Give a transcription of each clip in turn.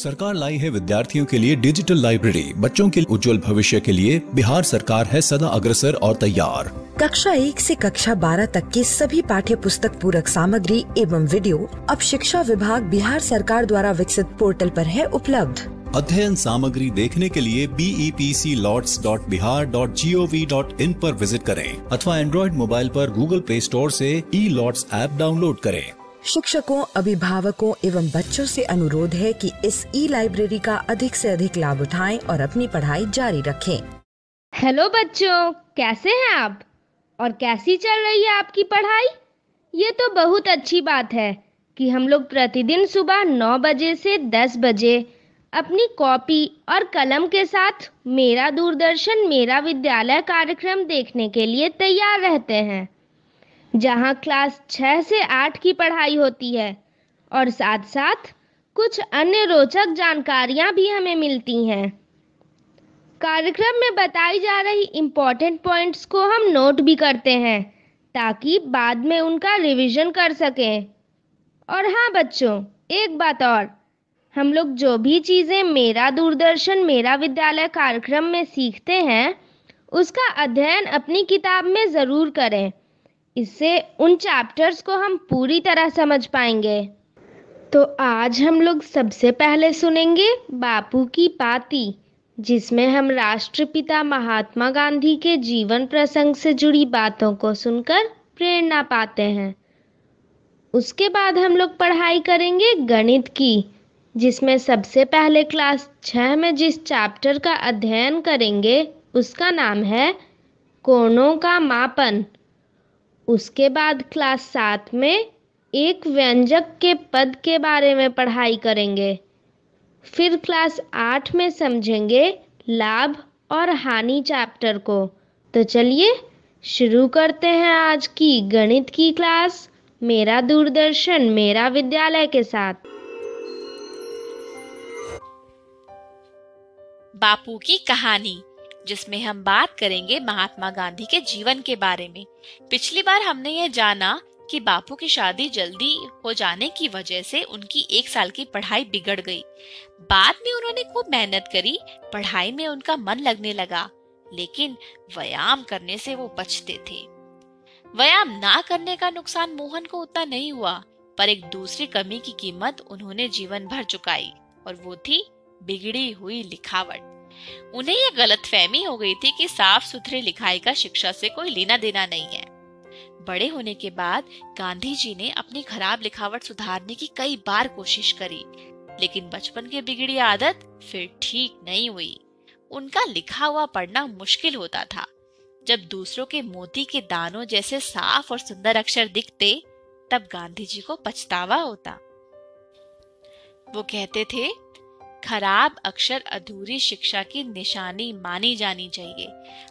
सरकार लाई है विद्यार्थियों के लिए डिजिटल लाइब्रेरी। बच्चों के उज्जवल भविष्य के लिए बिहार सरकार है सदा अग्रसर और तैयार। कक्षा 1 से कक्षा 12 तक की सभी पाठ्य पुस्तक पूरक सामग्री एवं वीडियो अब शिक्षा विभाग बिहार सरकार द्वारा विकसित पोर्टल पर है उपलब्ध। अध्ययन सामग्री देखने के लिए BEPCLots.bihar.gov.in पर विजिट करें अथवा एंड्रॉइड मोबाइल पर गूगल प्ले स्टोर से E-Lots ऐप डाउनलोड करें। शिक्षकों, अभिभावकों एवं बच्चों से अनुरोध है कि इस लाइब्रेरी का अधिक से अधिक लाभ उठाएं और अपनी पढ़ाई जारी रखें। हेलो बच्चों, कैसे हैं आप और कैसी चल रही है आपकी पढ़ाई? ये तो बहुत अच्छी बात है कि हम लोग प्रतिदिन सुबह 9 बजे से 10 बजे अपनी कॉपी और कलम के साथ मेरा दूरदर्शन मेरा विद्यालय कार्यक्रम देखने के लिए तैयार रहते हैं, जहां क्लास 6 से 8 की पढ़ाई होती है और साथ साथ कुछ अन्य रोचक जानकारियां भी हमें मिलती हैं। कार्यक्रम में बताई जा रही इम्पोर्टेंट पॉइंट्स को हम नोट भी करते हैं ताकि बाद में उनका रिवीजन कर सकें। और हाँ बच्चों, एक बात और, हम लोग जो भी चीज़ें मेरा दूरदर्शन मेरा विद्यालय कार्यक्रम में सीखते हैं उसका अध्ययन अपनी किताब में ज़रूर करें। इससे उन चैप्टर्स को हम पूरी तरह समझ पाएंगे। तो आज हम लोग सबसे पहले सुनेंगे बापू की पाती, जिसमें हम राष्ट्रपिता महात्मा गांधी के जीवन प्रसंग से जुड़ी बातों को सुनकर प्रेरणा पाते हैं। उसके बाद हम लोग पढ़ाई करेंगे गणित की, जिसमें सबसे पहले क्लास 6 में जिस चैप्टर का अध्ययन करेंगे उसका नाम है कोणों का मापन। उसके बाद क्लास 7 में एक व्यंजक के पद के बारे में पढ़ाई करेंगे। फिर क्लास 8 में समझेंगे लाभ और हानि चैप्टर को। तो चलिए शुरू करते हैं आज की गणित की क्लास मेरा दूरदर्शन मेरा विद्यालय के साथ। बापू की कहानी, जिसमें हम बात करेंगे महात्मा गांधी के जीवन के बारे में। पिछली बार हमने ये जाना कि बापू की शादी जल्दी हो जाने की वजह से उनकी 1 साल की पढ़ाई बिगड़ गई। बाद में उन्होंने खूब मेहनत करी, पढ़ाई में उनका मन लगने लगा, लेकिन व्यायाम करने से वो बचते थे। व्यायाम ना करने का नुकसान मोहन को उतना नहीं हुआ, पर एक दूसरी कमी की कीमत उन्होंने जीवन भर चुकाई और वो थी बिगड़ी हुई लिखावट। उन्हें यह गलतफहमी हो गई थी कि साफ सुथरी लिखाई का शिक्षा से कोई लेना देना नहीं है। बड़े होने के बाद गांधी जी ने अपनी खराब लिखावट सुधारने की कई बार कोशिश करी, लेकिन बचपन की बिगड़ी आदत फिर ठीक नहीं हुई। उनका लिखा हुआ पढ़ना मुश्किल होता था। जब दूसरों के मोती के दानों जैसे साफ और सुंदर अक्षर दिखते, तब गांधी जी को पछतावा होता। वो कहते थे, खराब अक्षर अधूरी शिक्षा की निशानी मानी जानी चाहिए।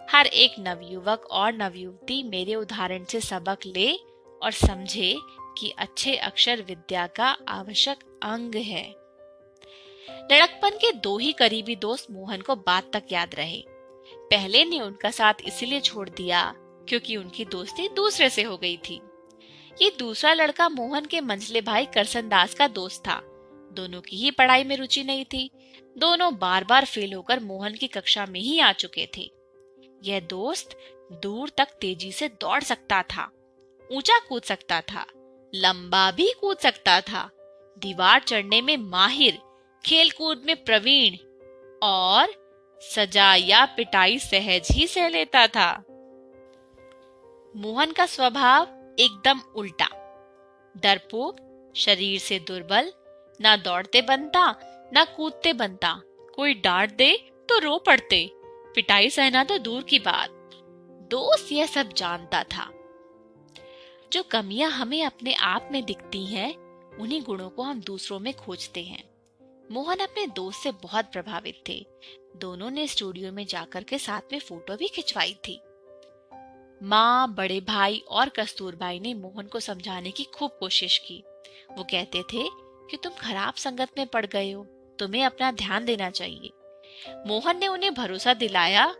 हर एक नवयुवक और नवयुवती मेरे उदाहरण से सबक ले और समझे कि अच्छे अक्षर विद्या का आवश्यक अंग है। लड़कपन के 2 ही करीबी दोस्त मोहन को बात तक याद रहे। पहले ने उनका साथ इसलिए छोड़ दिया क्योंकि उनकी दोस्ती दूसरे से हो गई थी। ये दूसरा लड़का मोहन के मंझले भाई करसन दास का दोस्त था। दोनों की ही पढ़ाई में रुचि नहीं थी। दोनों बार बार फेल होकर मोहन की कक्षा में ही आ चुके थे। यह दोस्त दूर तक तेजी से दौड़ सकता था, ऊंचा कूद सकता था, लंबा भी कूद सकता था, दीवार चढ़ने में माहिर, खेल कूद में प्रवीण और सजा या पिटाई सहज ही सह लेता था। मोहन का स्वभाव एकदम उल्टा, डरपोक, शरीर से दुर्बल, ना दौड़ते बनता ना कूदते बनता। कोई डांट दे तो रो पड़ते, पिटाई सहना तो दूर की बात। दोस्त यह सब जानता था। जो कमियां हमें अपने आप में दिखती हैं, उन्हीं गुणों को हम दूसरों में खोजते हैं। मोहन अपने दोस्त से बहुत प्रभावित थे। दोनों ने स्टूडियो में जाकर के साथ में फोटो भी खिंचवाई थी। माँ, बड़े भाई और कस्तूरबाई ने मोहन को समझाने की खूब कोशिश की। वो कहते थे कि तुम खराब संगत में पड़ गए हो, तुम्हें अपना ध्यान देना चाहिए। मोहन ने उन्हें भरोसा दिलाया।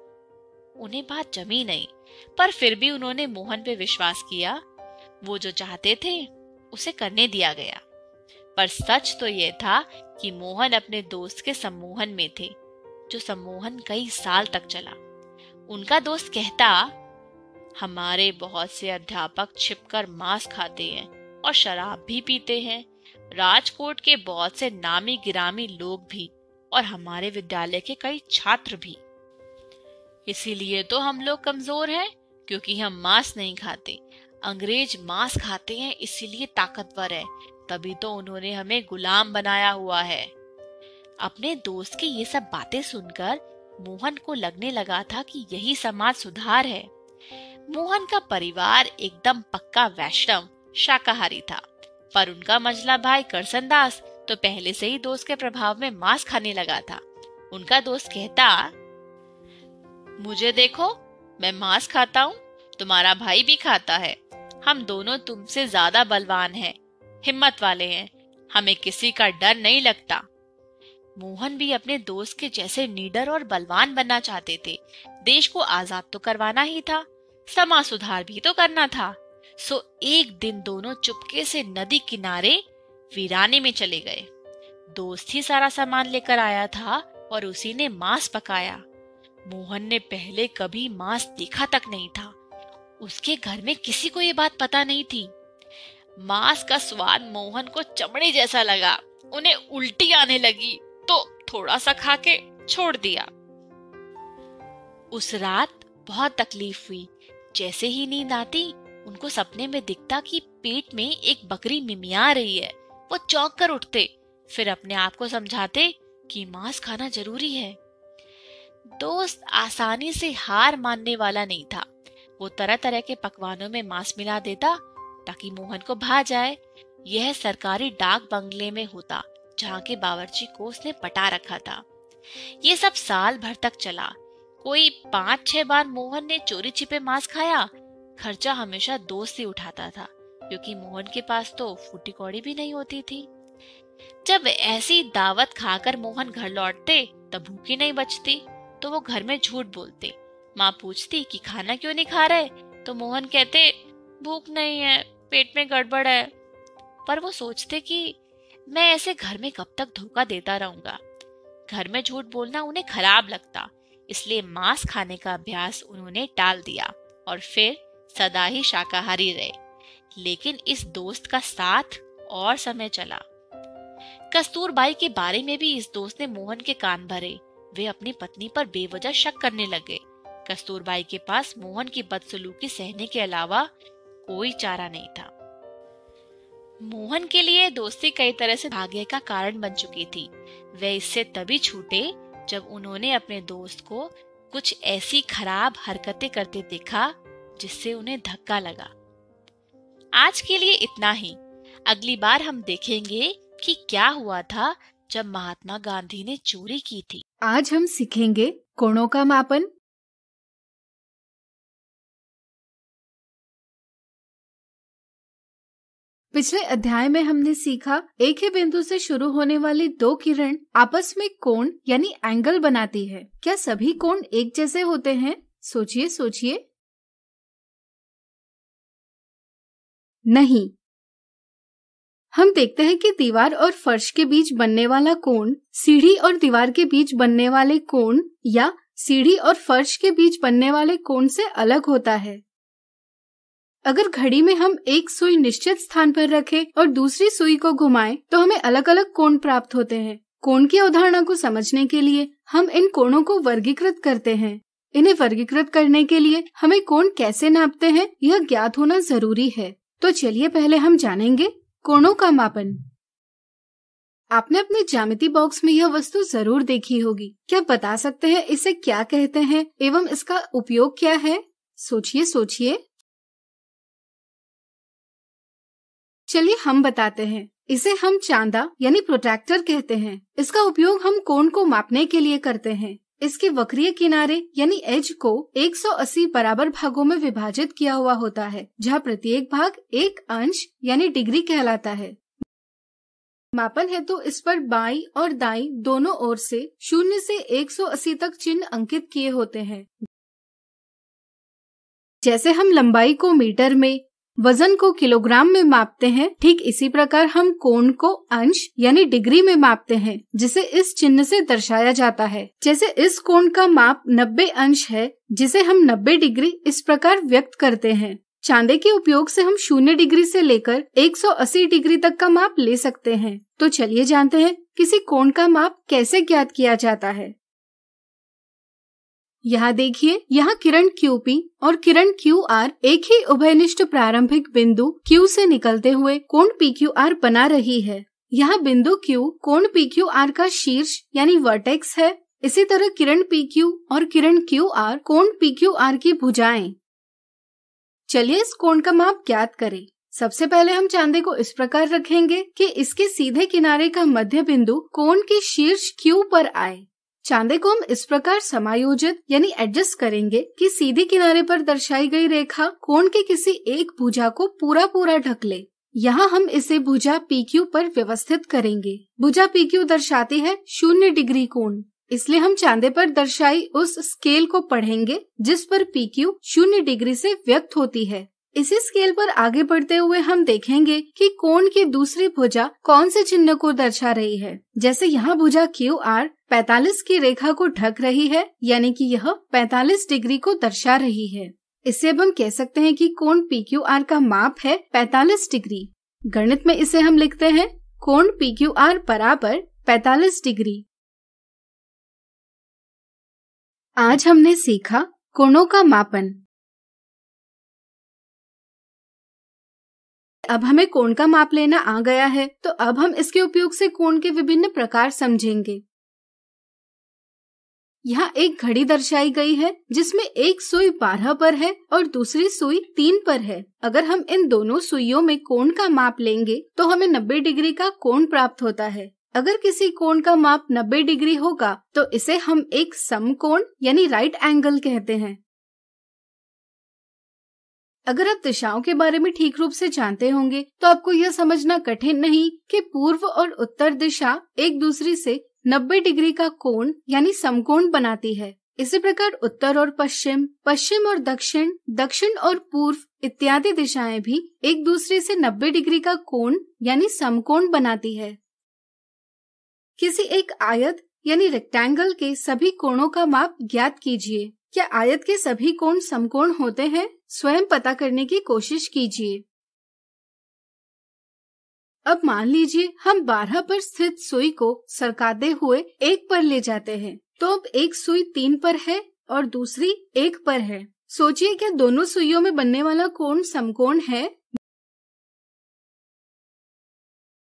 उन्हें बात जमी नहीं, पर फिर भी उन्होंने मोहन पे विश्वास किया। वो जो चाहते थे उसे करने दिया गया। पर सच तो ये था कि मोहन अपने दोस्त के सम्मोहन में थे, जो सम्मोहन कई साल तक चला। उनका दोस्त कहता, हमारे बहुत से अध्यापक छिपकर मांस खाते हैं और शराब भी पीते हैं, राजकोट के बहुत से नामी गिरामी लोग भी, और हमारे विद्यालय के कई छात्र भी। इसीलिए तो हम लोग कमजोर हैं, क्योंकि हम मांस नहीं खाते। अंग्रेज मांस खाते हैं, इसीलिए ताकतवर है, तभी तो उन्होंने हमें गुलाम बनाया हुआ है। अपने दोस्त की ये सब बातें सुनकर मोहन को लगने लगा था कि यही समाज सुधार है। मोहन का परिवार एकदम पक्का वैष्णव शाकाहारी था, पर उनका मझला भाई करसनदास तो पहले से ही दोस्त के प्रभाव में मांस खाने लगा था। उनका दोस्त कहता, मुझे देखो, मैं मांस खाता हूँ, तुम्हारा भाई भी खाता है, हम दोनों तुमसे ज्यादा बलवान हैं, हिम्मत वाले हैं, हमें किसी का डर नहीं लगता। मोहन भी अपने दोस्त के जैसे निडर और बलवान बनना चाहते थे। देश को आजाद तो करवाना ही था, समाज सुधार भी तो करना था। सो एक दिन दोनों चुपके से नदी किनारे वीराने में चले गए। दोस्त ही सारा सामान लेकर आया था और उसी ने मांस पकाया। मोहन ने पहले कभी मांस देखा तक नहीं था। उसके घर में किसी को ये बात पता नहीं थी। मांस का स्वाद मोहन को चमड़े जैसा लगा। उन्हें उल्टी आने लगी तो थोड़ा सा खा के छोड़ दिया। उस रात बहुत तकलीफ हुई। जैसे ही नींद आती, उनको सपने में दिखता कि पेट में एक बकरी मिमिया रही है। वो चौंक कर उठते, फिर अपने आप को समझाते कि मांस खाना जरूरी है। दोस्त आसानी से हार मानने वाला नहीं था। वो तरह तरह के पकवानों में मांस मिला देता ताकि मोहन को भा जाए। यह सरकारी डाक बंगले में होता, जहाँ के बावर्ची को उसने पटा रखा था। ये सब साल भर तक चला। कोई 5-6 बार मोहन ने चोरी छिपे मांस खाया। खर्चा हमेशा दोस्त ही उठाता था, क्योंकि मोहन के पास तो फूटी कौड़ी भी नहीं होती थी। जब ऐसी दावत खाकर मोहन घर लौटते, तब भूखी नहीं बचती, तो वो घर में झूठ बोलते। माँ पूछती कि खाना क्यों नहीं खा रहे, तो मोहन कहते भूख नहीं है, पेट में गड़बड़ है। पर वो सोचते कि मैं ऐसे घर में कब तक धोखा देता रहूंगा। घर में झूठ बोलना उन्हें खराब लगता, इसलिए मांस खाने का अभ्यास उन्होंने टाल दिया और फिर सदा ही शाकाहारी रहे। लेकिन इस दोस्त का साथ और समय चला। कस्तूरबाई के बारे में भी इस दोस्त ने मोहन के कान भरे। वे अपनी पत्नी पर बेवजह शक करने लगे। कस्तूरबाई के पास मोहन की बदसलूकी सहने के अलावा कोई चारा नहीं था। मोहन के लिए दोस्ती कई तरह से भाग्य का कारण बन चुकी थी। वे इससे तभी छूटे जब उन्होंने अपने दोस्त को कुछ ऐसी खराब हरकतें करते देखा जिससे उन्हें धक्का लगा। आज के लिए इतना ही। अगली बार हम देखेंगे कि क्या हुआ था जब महात्मा गांधी ने चोरी की थी। आज हम सीखेंगे कोणों का मापन। पिछले अध्याय में हमने सीखा एक ही बिंदु से शुरू होने वाली दो किरण आपस में कोण यानी एंगल बनाती है। क्या सभी कोण एक जैसे होते हैं? सोचिए सोचिए। नहीं। हम देखते हैं कि दीवार और फर्श के बीच बनने वाला कोण सीढ़ी और दीवार के बीच बनने वाले कोण या सीढ़ी और फर्श के बीच बनने वाले कोण से अलग होता है। अगर घड़ी में हम एक सुई निश्चित स्थान पर रखें और दूसरी सुई को घुमाएं, तो हमें अलग अलग कोण प्राप्त होते हैं। कोण की अवधारणा को समझने के लिए हम इन कोणों को वर्गीकृत करते हैं। इन्हें वर्गीकृत करने के लिए हमें कोण कैसे नापते हैं, यह ज्ञात होना जरूरी है। तो चलिए पहले हम जानेंगे कोणों का मापन। आपने अपने ज्यामिति बॉक्स में यह वस्तु जरूर देखी होगी। क्या बता सकते हैं इसे क्या कहते हैं एवं इसका उपयोग क्या है? सोचिए सोचिए। चलिए हम बताते हैं। इसे हम चांदा यानी प्रोट्रैक्टर कहते हैं। इसका उपयोग हम कोण को मापने के लिए करते हैं। इसके वक्रीय किनारे यानी एज को 180 बराबर भागों में विभाजित किया हुआ होता है, जहाँ प्रत्येक भाग 1 अंश यानी डिग्री कहलाता है। मापन है तो इस पर बाईं और दाईं दोनों ओर से 0 से 180 तक चिन्ह अंकित किए होते हैं। जैसे हम लंबाई को मीटर में, वजन को किलोग्राम में मापते हैं, ठीक इसी प्रकार हम कोण को अंश यानी डिग्री में मापते हैं, जिसे इस चिन्ह से दर्शाया जाता है। जैसे इस कोण का माप 90 अंश है, जिसे हम 90 डिग्री इस प्रकार व्यक्त करते हैं। चांदे के उपयोग से हम 0 डिग्री से लेकर 180 डिग्री तक का माप ले सकते हैं। तो चलिए जानते हैं किसी कोण का माप कैसे ज्ञात किया जाता है। यहाँ देखिए, यहाँ किरण QP और किरण QR एक ही उभयनिष्ठ प्रारंभिक बिंदु Q से निकलते हुए कोण PQR बना रही है। यहाँ बिंदु Q कोण PQR का शीर्ष यानी वर्टेक्स है। इसी तरह किरण PQ और किरण QR कोण PQR की भुजाएं। चलिए इस कोण का माप ज्ञात करें। सबसे पहले हम चांदे को इस प्रकार रखेंगे कि इसके सीधे किनारे का मध्य बिंदु कोण के शीर्ष Q पर आए। चांदे को हम इस प्रकार समायोजित यानी एडजस्ट करेंगे कि सीधे किनारे पर दर्शाई गई रेखा कोण के किसी एक भुजा को पूरा ढक ले। यहाँ हम इसे भुजा PQ पर व्यवस्थित करेंगे। भुजा PQ दर्शाती है 0 डिग्री कोण, इसलिए हम चांदे पर दर्शाई उस स्केल को पढ़ेंगे जिस पर PQ 0 डिग्री से व्यक्त होती है। इसी स्केल पर आगे बढ़ते हुए हम देखेंगे कि कोण की दूसरी भुजा कौन से चिन्ह को दर्शा रही है। जैसे यहाँ भुजा QR 45 की रेखा को ढक रही है, यानी कि यह 45 डिग्री को दर्शा रही है। इससे अब हम कह सकते हैं कि कोण PQR का माप है 45 डिग्री। गणित में इसे हम लिखते हैं कोण PQR बराबर 45 डिग्री। आज हमने सीखा कोणों का मापन। अब हमें कोण का माप लेना आ गया है, तो अब हम इसके उपयोग से कोण के विभिन्न प्रकार समझेंगे। यहाँ एक घड़ी दर्शाई गई है जिसमें एक सुई 12 पर है और दूसरी सुई 3 पर है। अगर हम इन दोनों सुइयों में कोण का माप लेंगे तो हमें 90 डिग्री का कोण प्राप्त होता है। अगर किसी कोण का माप 90 डिग्री होगा तो इसे हम एक समकोण यानी राइट एंगल कहते हैं। अगर आप दिशाओं के बारे में ठीक रूप से जानते होंगे तो आपको यह समझना कठिन नहीं कि पूर्व और उत्तर दिशा एक दूसरे से 90 डिग्री का कोण यानी समकोण बनाती है। इसी प्रकार उत्तर और पश्चिम, पश्चिम और दक्षिण, दक्षिण और पूर्व इत्यादि दिशाएं भी एक दूसरे से 90 डिग्री का कोण यानी समकोण बनाती है। किसी एक आयत यानी रेक्टेंगल के सभी कोणों का माप ज्ञात कीजिए। क्या आयत के सभी कोण समकोण होते हैं? स्वयं पता करने की कोशिश कीजिए। अब मान लीजिए हम 12 पर स्थित सुई को सरकाते हुए 1 पर ले जाते हैं, तो अब एक सुई 3 पर है और दूसरी 1 पर है। सोचिए क्या दोनों सुइयों में बनने वाला कोण समकोण है?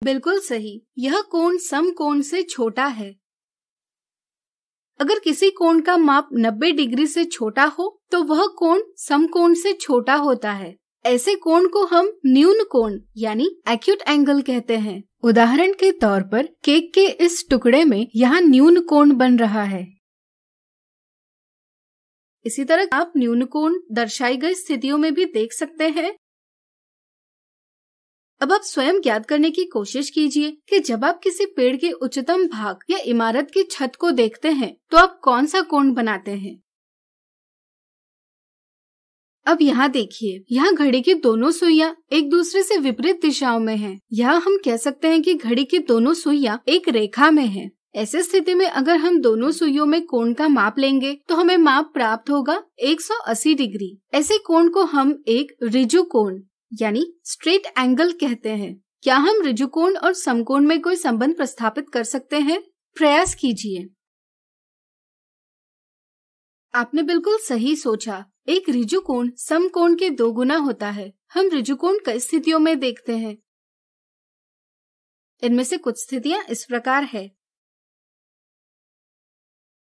बिल्कुल सही, यह कोण समकोण से छोटा है। अगर किसी कोण का माप 90 डिग्री से छोटा हो तो वह कोण समकोण से छोटा होता है। ऐसे कोण को हम न्यून कोण यानी एक्यूट एंगल कहते हैं। उदाहरण के तौर पर केक के इस टुकड़े में यहाँ न्यून कोण बन रहा है। इसी तरह आप न्यून कोण दर्शाई गई स्थितियों में भी देख सकते हैं। अब आप स्वयं ज्ञात करने की कोशिश कीजिए कि जब आप किसी पेड़ के उच्चतम भाग या इमारत की छत को देखते हैं तो आप कौन सा कोण बनाते हैं। अब यहाँ देखिए, यहाँ घड़ी की दोनों सुइयां एक दूसरे से विपरीत दिशाओं में हैं। यहाँ हम कह सकते हैं कि घड़ी की दोनों सुइयां एक रेखा में हैं। ऐसी स्थिति में अगर हम दोनों सुइयों में कोण का माप लेंगे तो हमें माप प्राप्त होगा 180 डिग्री। ऐसे कोण को हम एक ऋजु कोण यानी स्ट्रेट एंगल कहते हैं। क्या हम ऋजु कोण और समकोण में कोई संबंध प्रस्थापित कर सकते हैं? प्रयास कीजिए। आपने बिल्कुल सही सोचा। एक ऋजु कोण समकोण के 2 गुना होता है। हम ऋजु कोण कई स्थितियों में देखते हैं। इनमें से कुछ स्थितियां इस प्रकार है।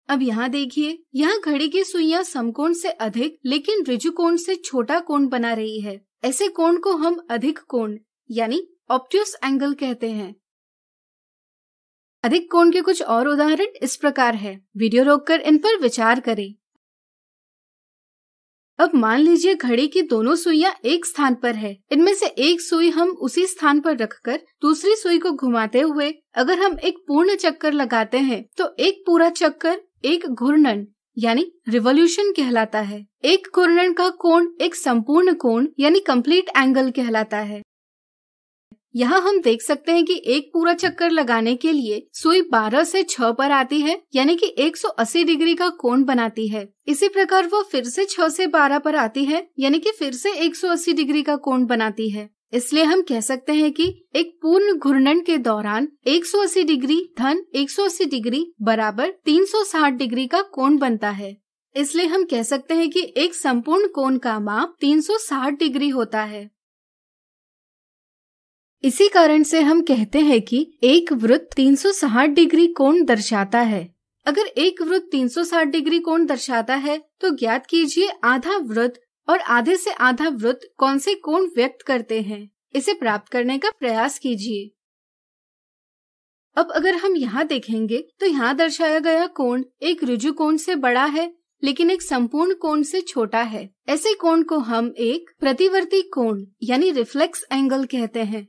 अब यहाँ देखिए, यहाँ घड़ी की सुइयां समकोण से अधिक लेकिन ऋजु कोण से छोटा कोण बना रही है। ऐसे कोण को हम अधिक कोण यानी ऑब्ट्यूस एंगल कहते हैं। अधिक कोण के कुछ और उदाहरण इस प्रकार है। वीडियो रोककर इन पर विचार करें। अब मान लीजिए घड़ी की दोनों सुइयां एक स्थान पर है। इनमें से एक सुई हम उसी स्थान पर रखकर दूसरी सुई को घुमाते हुए अगर हम एक पूर्ण चक्कर लगाते हैं तो एक पूरा चक्कर एक घूर्णन यानी रिवॉल्यूशन कहलाता है। एक घूर्णन का कोण एक संपूर्ण कोण यानी कंप्लीट एंगल कहलाता है। यहाँ हम देख सकते हैं कि एक पूरा चक्कर लगाने के लिए सुई 12 से 6 पर आती है, यानी कि 180 डिग्री का कोण बनाती है। इसी प्रकार वो फिर से 6 से 12 पर आती है, यानी कि फिर से 180 डिग्री का कोण बनाती है। इसलिए हम कह सकते हैं कि एक पूर्ण घूर्णन के दौरान 180 डिग्री धन 180 डिग्री बराबर 360 डिग्री का कोण बनता है। इसलिए हम कह सकते हैं कि एक संपूर्ण कोण का माप 360 डिग्री होता है। इसी कारण से हम कहते हैं कि एक वृत्त 360 डिग्री कोण दर्शाता है। अगर एक वृत्त 360 डिग्री कोण दर्शाता है तो ज्ञात कीजिए आधा वृत्त और आधे से आधा वृत्त कौन से कोण व्यक्त करते हैं। इसे प्राप्त करने का प्रयास कीजिए। अब अगर हम यहाँ देखेंगे तो यहाँ दर्शाया गया कोण एक ऋजु कोण से बड़ा है लेकिन एक संपूर्ण कोण से छोटा है। ऐसे कोण को हम एक प्रतिवर्ती कोण यानी रिफ्लेक्स एंगल कहते हैं।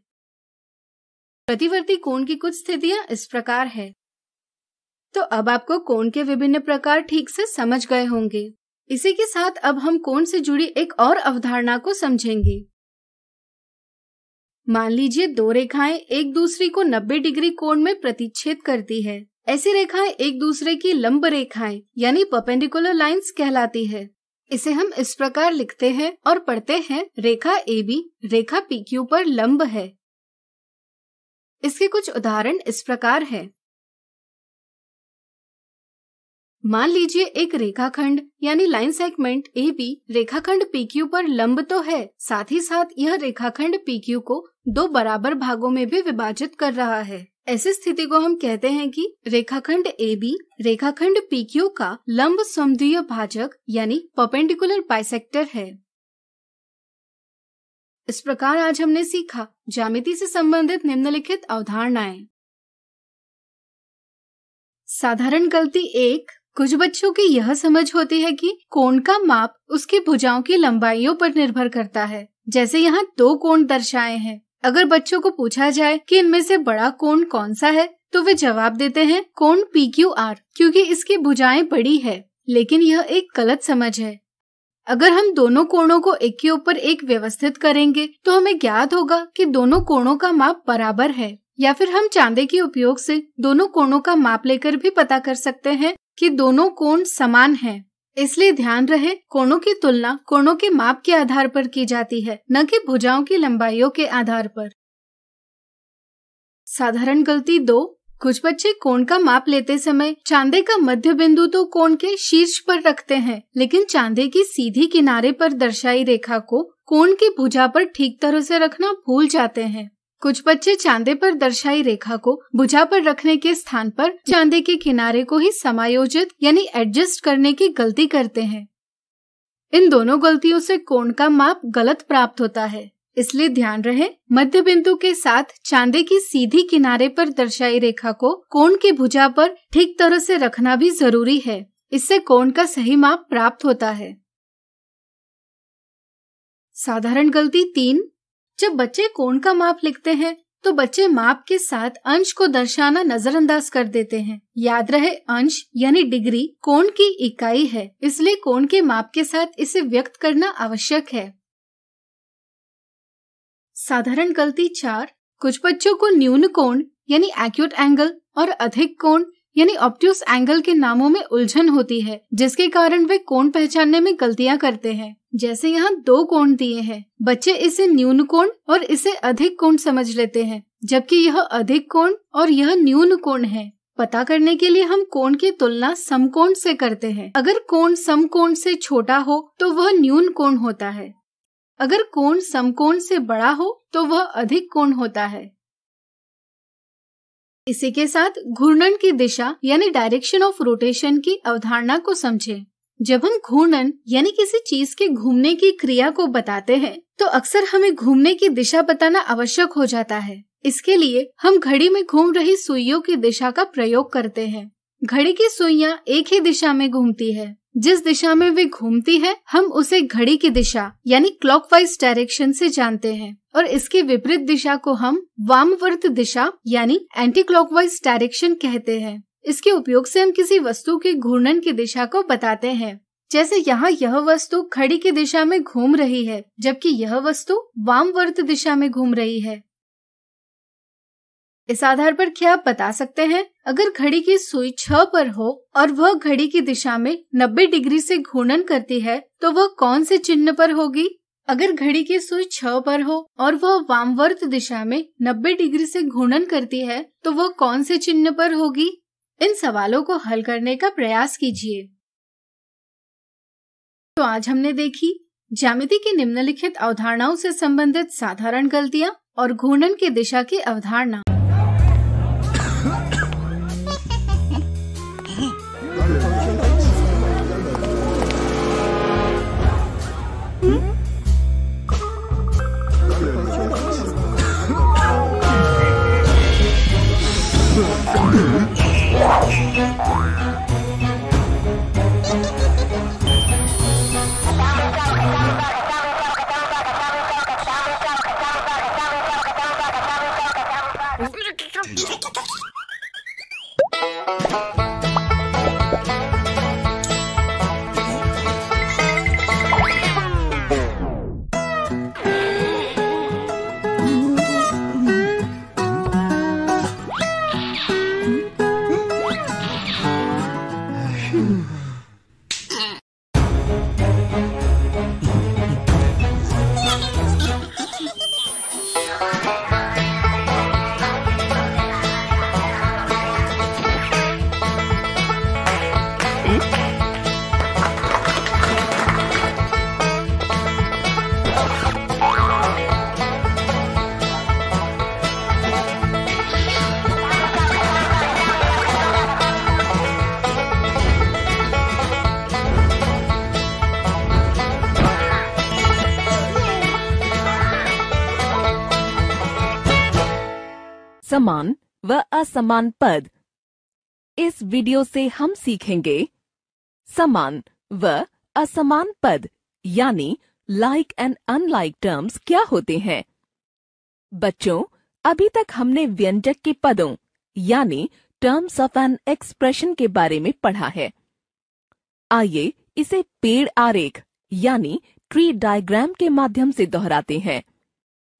प्रतिवर्ती कोण की कुछ स्थितियां इस प्रकार है। तो अब आपको कोण के विभिन्न प्रकार ठीक से समझ गए होंगे। इसी के साथ अब हम कोण से जुड़ी एक और अवधारणा को समझेंगे। मान लीजिए दो रेखाएं एक दूसरी को 90 डिग्री कोण में प्रतिच्छेद करती है। ऐसी रेखाएं एक दूसरे की लंब रेखाएं यानी परपेंडिकुलर लाइंस कहलाती है। इसे हम इस प्रकार लिखते हैं और पढ़ते हैं, रेखा AB रेखा PQ पर लंब है। इसके कुछ उदाहरण इस प्रकार है। मान लीजिए एक रेखाखंड यानी लाइन सेगमेंट AB रेखाखंड PQ पर लंब तो है, साथ ही साथ यह रेखाखंड PQ को दो बराबर भागों में भी विभाजित कर रहा है। ऐसी स्थिति को हम कहते हैं कि रेखाखंड AB रेखाखंड PQ का लंब समद्विय भाजक यानी परपेंडिकुलर बाइसेक्टर है। इस प्रकार आज हमने सीखा ज्यामिति से संबंधित निम्नलिखित अवधारणाएं। साधारण गलती 1, कुछ बच्चों की यह समझ होती है कि कोण का माप उसकी भुजाओं की लंबाइयों पर निर्भर करता है। जैसे यहाँ 2 कोण दर्शाए हैं। अगर बच्चों को पूछा जाए कि इनमें से बड़ा कोण कौन सा है तो वे जवाब देते हैं कोण PQR, क्योंकि इसकी भुजाएं बड़ी है। लेकिन यह एक गलत समझ है। अगर हम दोनों कोणों को एक के ऊपर एक व्यवस्थित करेंगे तो हमें ज्ञात होगा कि दोनों कोणों का माप बराबर है। या फिर हम चांदे के उपयोग से दोनों कोणों का माप लेकर भी पता कर सकते हैं कि दोनों कोण समान हैं। इसलिए ध्यान रहे, कोणों की तुलना कोणों के माप के आधार पर की जाती है, न कि भुजाओं की लंबाइयों के आधार पर। साधारण गलती 2, कुछ बच्चे कोण का माप लेते समय चांदे का मध्य बिंदु तो कोण के शीर्ष पर रखते हैं, लेकिन चांदे की सीधी किनारे पर दर्शाई रेखा को कोण की भुजा पर ठीक तरह से रखना भूल जाते हैं। कुछ बच्चे चांदे पर दर्शाई रेखा को भुजा पर रखने के स्थान पर चांदे के किनारे को ही समायोजित यानी एडजस्ट करने की गलती करते हैं। इन दोनों गलतियों से कोण का माप गलत प्राप्त होता है। इसलिए ध्यान रहे, मध्य बिंदु के साथ चांदे की सीधी किनारे पर दर्शाई रेखा को कोण की भुजा पर ठीक तरह से रखना भी जरूरी है। इससे कोण का सही माप प्राप्त होता है। साधारण गलती 3, जब बच्चे कोण का माप लिखते हैं तो बच्चे माप के साथ अंश को दर्शाना नजरअंदाज कर देते हैं। याद रहे, अंश यानी डिग्री कोण की इकाई है, इसलिए कोण के माप के साथ इसे व्यक्त करना आवश्यक है। साधारण गलती 4, कुछ बच्चों को न्यून कोण यानी एक्यूट एंगल और अधिक कोण यानी ऑब्ट्यूस एंगल के नामों में उलझन होती है, जिसके कारण वे कोण पहचानने में गलतियां करते हैं। जैसे यहाँ 2 कोण दिए हैं, बच्चे इसे न्यून कोण और इसे अधिक कोण समझ लेते हैं, जबकि यह अधिक कोण और यह न्यून कोण है। पता करने के लिए हम कोण की तुलना समकोण से करते हैं। अगर कोण समकोण से छोटा हो तो वह न्यून कोण होता है। अगर कोण समकोण से बड़ा हो तो वह अधिक कोण होता है। इसी के साथ घूर्णन की दिशा यानी डायरेक्शन ऑफ रोटेशन की अवधारणा को समझें। जब हम घूर्णन यानी किसी चीज के घूमने की क्रिया को बताते हैं तो अक्सर हमें घूमने की दिशा बताना आवश्यक हो जाता है। इसके लिए हम घड़ी में घूम रही सुइयों की दिशा का प्रयोग करते हैं। घड़ी की सुइयां एक ही दिशा में घूमती है। जिस दिशा में वे घूमती है हम उसे घड़ी की दिशा यानी क्लॉकवाइज डायरेक्शन से जानते हैं, और इसकी विपरीत दिशा को हम वामवर्त दिशा यानी एंटी क्लॉकवाइज डायरेक्शन कहते हैं। इसके उपयोग से हम किसी वस्तु के घूर्णन की दिशा को बताते हैं। जैसे यहाँ यह वस्तु घड़ी की दिशा में घूम रही है, जबकि यह वस्तु वामवर्त दिशा में घूम रही है। इस आधार पर क्या आप बता सकते हैं, अगर घड़ी की सुई 6 पर हो और वह घड़ी की दिशा में 90 डिग्री से घूर्णन करती है तो वह कौन से चिन्ह पर होगी? अगर घड़ी की सुई 6 पर हो और वह वामवर्त दिशा में 90 डिग्री से घूर्णन करती है तो वह कौन से चिन्ह पर होगी? इन सवालों को हल करने का प्रयास कीजिए। तो आज हमने देखी ज्यामिति की निम्नलिखित अवधारणाओं से संबंधित साधारण गलतियां और घूर्णन की दिशा की अवधारणा। समान व असमान पद। इस वीडियो से हम सीखेंगे समान व असमान पद यानी लाइक एंड अनलाइक टर्म्स क्या होते हैं। बच्चों, अभी तक हमने व्यंजक के पदों यानी टर्म्स ऑफ एन एक्सप्रेशन के बारे में पढ़ा है। आइए इसे पेड़ आरेख यानी ट्री डायग्राम के माध्यम से दोहराते हैं।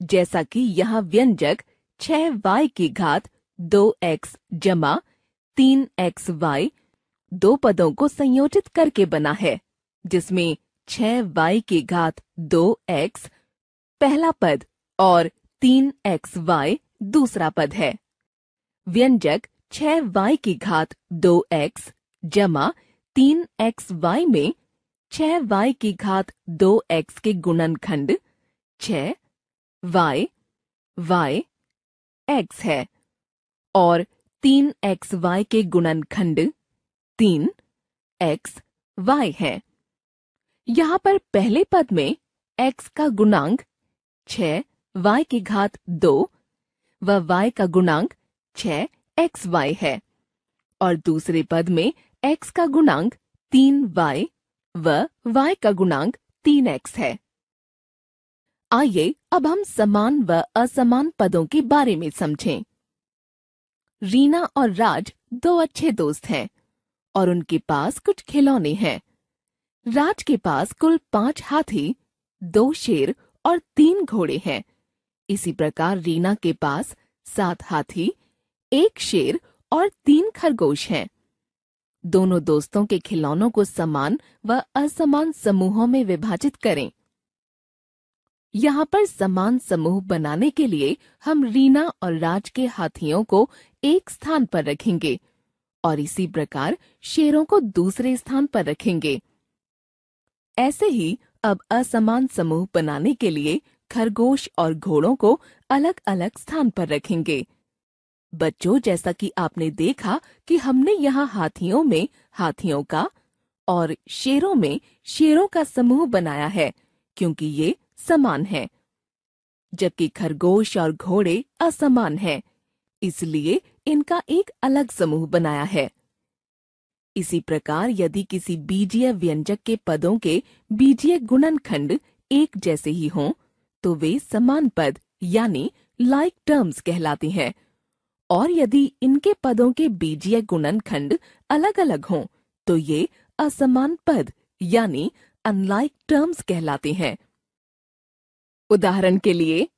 जैसा कि यहाँ व्यंजक 6y की घात 2x जमा 3xy दो पदों को संयोजित करके बना है, जिसमें 6y की घात 2x पहला पद और 3xy दूसरा पद है। व्यंजक 6y की घात 2x जमा 3xy में 6y की घात 2x के गुणनखंड 6y y x है और 3xy के गुणनखंड 3xy है। यहाँ पर पहले पद में x का गुणांक 6y की घात 2 व y का गुणांक 6xy है और दूसरे पद में x का गुणांक 3y व y का गुणांक 3x है। आइए अब हम समान व असमान पदों के बारे में समझें। रीना और राज दो अच्छे दोस्त हैं और उनके पास कुछ खिलौने हैं। राज के पास कुल 5 हाथी, 2 शेर और 3 घोड़े हैं। इसी प्रकार रीना के पास 7 हाथी, 1 शेर और 3 खरगोश हैं। दोनों दोस्तों के खिलौनों को समान व असमान समूहों में विभाजित करें। यहाँ पर समान समूह बनाने के लिए हम रीना और राज के हाथियों को एक स्थान पर रखेंगे और इसी प्रकार शेरों को दूसरे स्थान पर रखेंगे। ऐसे ही अब असमान समूह बनाने के लिए खरगोश और घोड़ों को अलग अलग स्थान पर रखेंगे। बच्चों, जैसा कि आपने देखा कि हमने यहाँ हाथियों में हाथियों का और शेरों में शेरों का समूह बनाया है, क्योंकि ये समान हैं, जबकि खरगोश और घोड़े असमान हैं, इसलिए इनका एक अलग समूह बनाया है। इसी प्रकार यदि किसी बीजीय व्यंजक के पदों के बीजीय गुणनखंड एक जैसे ही हों, तो वे समान पद यानी लाइक टर्म्स कहलाते हैं और यदि इनके पदों के बीजीय गुणनखंड अलग अलग हों तो ये असमान पद यानी अनलाइक टर्म्स कहलाते हैं। उदाहरण के लिए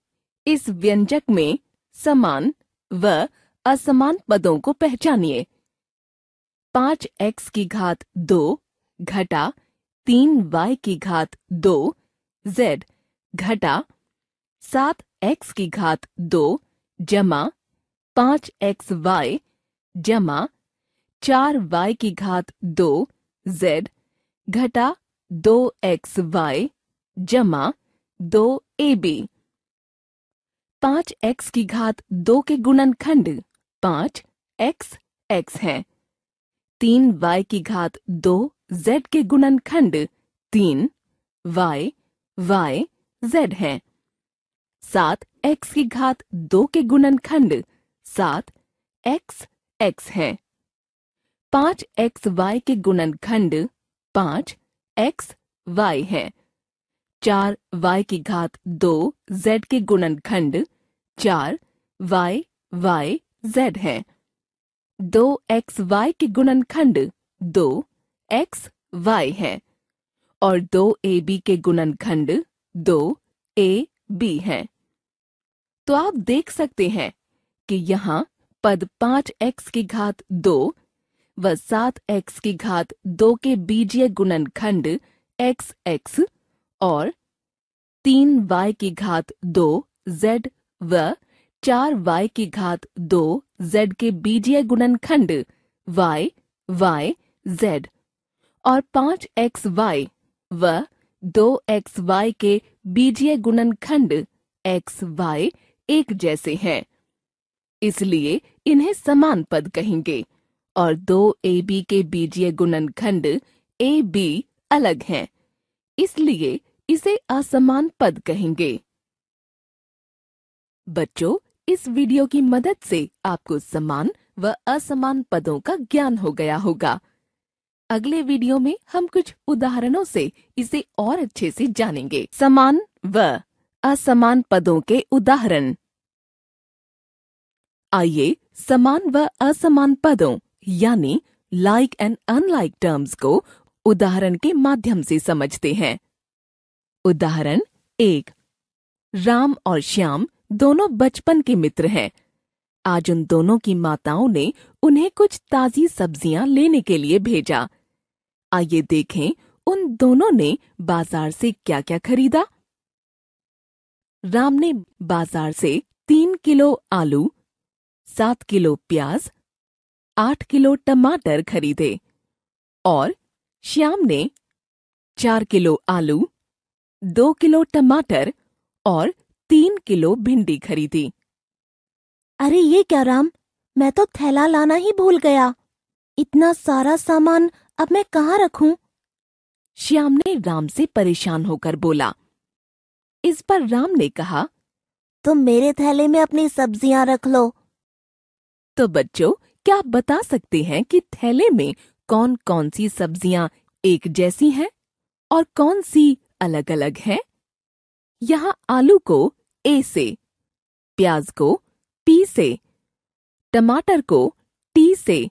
इस व्यंजक में समान व असमान पदों को पहचानिए। 5x की घात 2 घटा 3y की घात 2 z घटा 7x की घात 2 जमा 5xy जमा 4y की घात 2 z घटा 2xy जमा 2ab। 5x की घात 2 के गुणनखंड 5x हैं। 3y की घात 2 z के गुणनखंड 3y y z हैं। 7x की घात 2 के गुणनखंड 7x हैं। 5xy के गुणनखंड 5xy हैं। 4y की घात 2 z के गुणनखंड 4y y z हैं। 2xy के गुणनखंड 2xy हैं और 2ab के गुणनखंड 2ab हैं। तो आप देख सकते हैं कि यहाँ पद 5x की घात 2 व 7x की घात 2 के बीजीय गुणनखंड xx और 3y की घात 2 z व 4y की घात 2 z के बीजीय गुणनखंड y y z और 5xy व 2xy के बीजीय गुणनखंड x y एक जैसे हैं, इसलिए इन्हें समान पद कहेंगे और 2ab के बीजीय गुणनखंड ab अलग हैं, इसलिए इसे असमान पद कहेंगे। बच्चों, इस वीडियो की मदद से आपको समान व असमान पदों का ज्ञान हो गया होगा। अगले वीडियो में हम कुछ उदाहरणों से इसे और अच्छे से जानेंगे। समान व असमान पदों के उदाहरण। आइए समान व असमान पदों यानी लाइक एंड अनलाइक टर्म्स को उदाहरण के माध्यम से समझते हैं। उदाहरण 1। राम और श्याम दोनों बचपन के मित्र हैं। आज उन दोनों की माताओं ने उन्हें कुछ ताजी सब्जियां लेने के लिए भेजा। आइए देखें उन दोनों ने बाजार से क्या-क्या खरीदा। राम ने बाजार से 3 किलो आलू, 7 किलो प्याज, 8 किलो टमाटर खरीदे और श्याम ने 4 किलो आलू, 2 किलो टमाटर और 3 किलो भिंडी खरीदी। अरे ये क्या राम, मैं तो थैला लाना ही भूल गया। इतना सारा सामान अब मैं कहाँ रखूं? श्याम ने राम से परेशान होकर बोला। इस पर राम ने कहा, तुम मेरे थैले में अपनी सब्जियां रख लो। तो बच्चों, क्या आप बता सकते हैं कि थैले में कौन कौन सी सब्जियां एक जैसी हैं और कौन सी अलग अलग हैं? यहाँ आलू को ए से, प्याज को पी से, टमाटर को टी से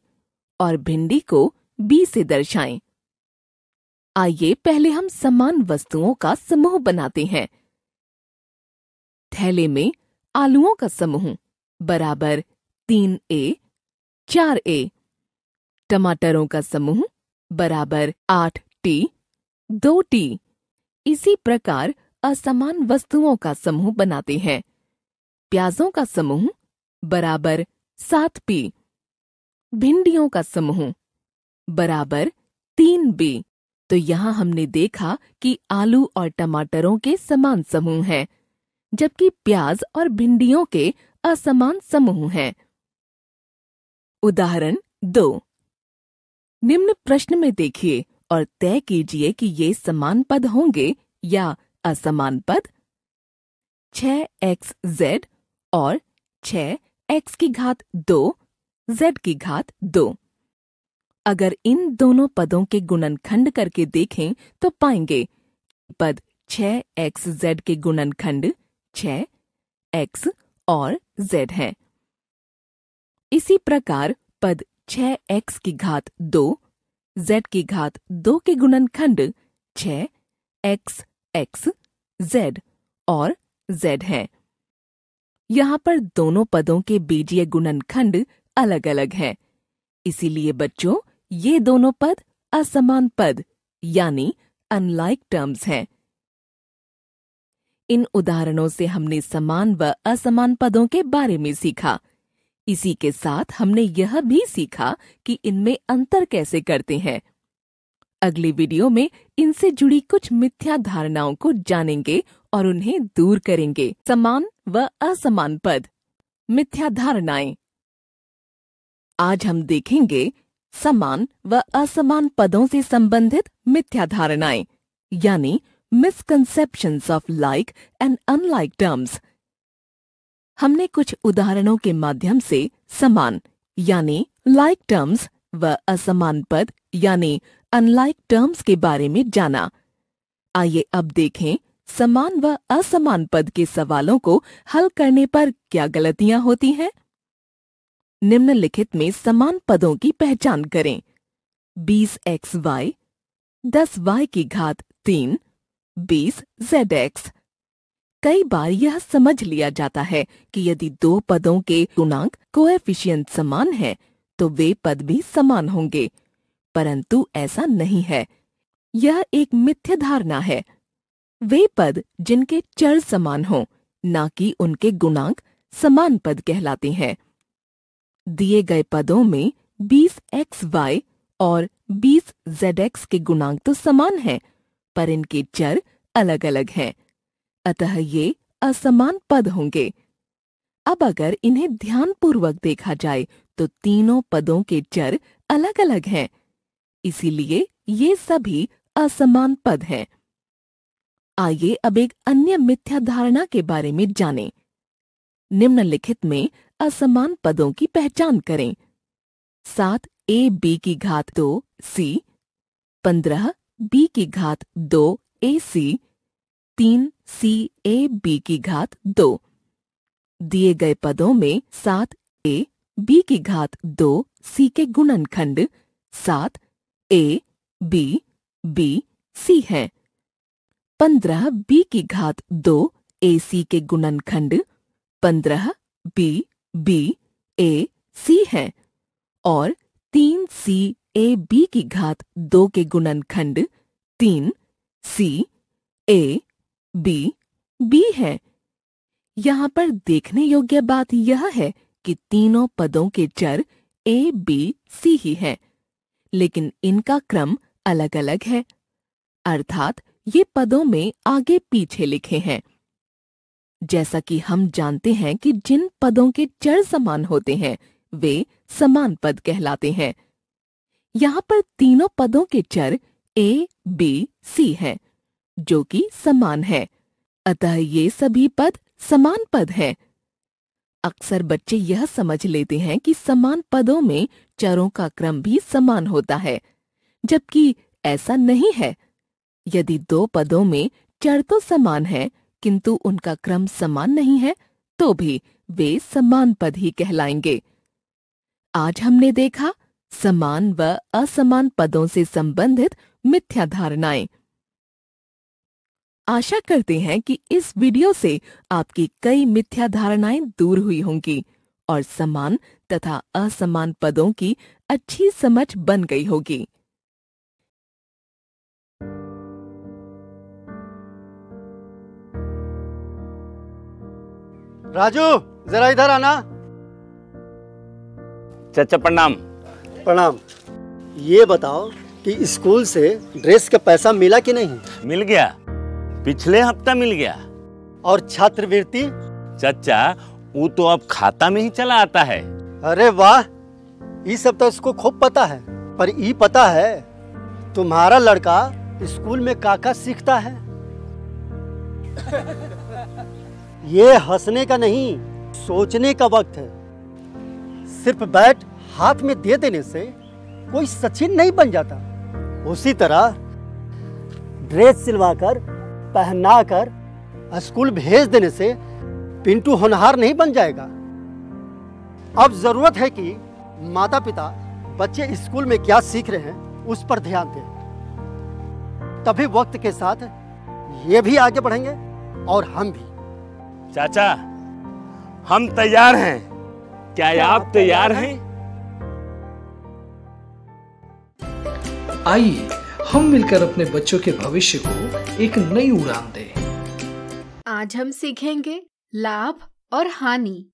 और भिंडी को बी से दर्शाएं। आइए पहले हम समान वस्तुओं का समूह बनाते हैं। थैले में आलूओं का समूह बराबर 3a 4a, टमाटरों का समूह बराबर 8t 2t। इसी प्रकार असमान वस्तुओं का समूह बनाते हैं। प्याजों का समूह बराबर 7p, भिंडियों का समूह बराबर 3b। तो यहाँ हमने देखा कि आलू और टमाटरों के समान समूह हैं, जबकि प्याज और भिंडियों के असमान समूह हैं। उदाहरण 2। निम्न प्रश्न में देखिए और तय कीजिए कि ये समान पद होंगे या असमान पद। 6xz और 6x की घात 2 z की घात 2। अगर इन दोनों पदों के गुणनखंड करके देखें तो पाएंगे पद 6xz के गुणनखंड 6x और z है। इसी प्रकार पद 6x की घात 2 z की घात 2 के गुणनखंड 6x x z और z हैं। यहाँ पर दोनों पदों के बीजीय गुणनखंड अलग अलग हैं। इसीलिए बच्चों ये दोनों पद असमान पद यानी अनलाइक टर्म्स हैं। इन उदाहरणों से हमने समान व असमान पदों के बारे में सीखा। इसी के साथ हमने यह भी सीखा कि इनमें अंतर कैसे करते हैं। अगली वीडियो में इनसे जुड़ी कुछ मिथ्या धारणाओं को जानेंगे और उन्हें दूर करेंगे। समान व असमान पद, मिथ्या धारणाएं। आज हम देखेंगे समान व असमान पदों से संबंधित मिथ्या धारणाएं यानी misconceptions of like and unlike terms। हमने कुछ उदाहरणों के माध्यम से समान यानी like terms व असमान पद यानी unlike terms के बारे में जाना। आइए अब देखें समान व असमान पद के सवालों को हल करने पर क्या गलतियां होती हैं। निम्नलिखित में समान पदों की पहचान करें। 20xy 10y की घात 3 20zx। कई बार यह समझ लिया जाता है कि यदि दो पदों के गुणांक कोएफिशिएंट समान हैं तो वे पद भी समान होंगे, परंतु ऐसा नहीं है। यह एक मिथ्या धारणा है। वे पद जिनके चर समान हों, ना कि उनके गुणांक समान पद कहलाते हैं। दिए गए पदों में 20xy और 20zx के गुणांक तो समान हैं, पर इनके चर अलग अलग हैं, अतः ये असमान पद होंगे। अब अगर इन्हें ध्यानपूर्वक देखा जाए तो तीनों पदों के चर अलग अलग हैं, इसीलिए ये सभी असमान पद हैं। आइए अब एक अन्य मिथ्या धारणा के बारे में जानें। निम्नलिखित में असमान पदों की पहचान करें। 7ab की घात 2 c, 15b की घात 2 ac, 3cab की घात 2। दिए गए पदों में 7ab की घात 2 c के गुणनखंड 7ab b c हैं। 15b की घात 2 ac के गुणनखंड 15b b a c हैं और 3cab की घात 2 के गुणनखंड 3c a b b हैं। यहाँ पर देखने योग्य बात यह है कि तीनों पदों के चर a b c ही हैं, लेकिन इनका क्रम अलग अलग है, अर्थात ये पदों में आगे पीछे लिखे हैं। जैसा कि हम जानते हैं कि जिन पदों के चर समान होते हैं वे समान पद कहलाते हैं। यहाँ पर तीनों पदों के चर a, b, c हैं, जो कि समान है, अतः ये सभी पद समान पद हैं। अक्सर बच्चे यह समझ लेते हैं कि समान पदों में चरों का क्रम भी समान होता है, जबकि ऐसा नहीं है। यदि दो पदों में चर तो समान हैं, किंतु उनका क्रम समान नहीं है, तो भी वे समान पद ही कहलाएंगे। आज हमने देखा समान व असमान पदों से संबंधित मिथ्या धारणाएं। आशा करते हैं कि इस वीडियो से आपकी कई मिथ्या धारणाएं दूर हुई होंगी और समान तथा असमान पदों की अच्छी समझ बन गई होगी। राजू जरा इधर आना। चाचा प्रणाम। प्रणाम। ये बताओ कि स्कूल से ड्रेस का पैसा मिला कि नहीं? मिल गया, पिछले हफ्ता मिल गया। और छात्रवृत्ति? चाचा वो तो अब खाता में ही चला आता है। अरे वाह, ये सब तो इसको खूब पता है। पर ये पता है तुम्हारा लड़का स्कूल में काका सीखता है? ये हंसने का नहीं, सोचने का वक्त है। सिर्फ बैट हाथ में दे देने से कोई सचिन नहीं बन जाता। उसी तरह ड्रेस सिलवाकर पहनाकर स्कूल भेज देने से पिंटू होनहार नहीं बन जाएगा। अब जरूरत है कि माता पिता बच्चे स्कूल में क्या सीख रहे हैं उस पर ध्यान दें। तभी वक्त के साथ ये भी आगे बढ़ेंगे और हम भी। चाचा, हम तैयार हैं। क्या आप तैयार हैं? आइए हम मिलकर अपने बच्चों के भविष्य को एक नई उड़ान दें। आज हम सीखेंगे लाभ और हानि।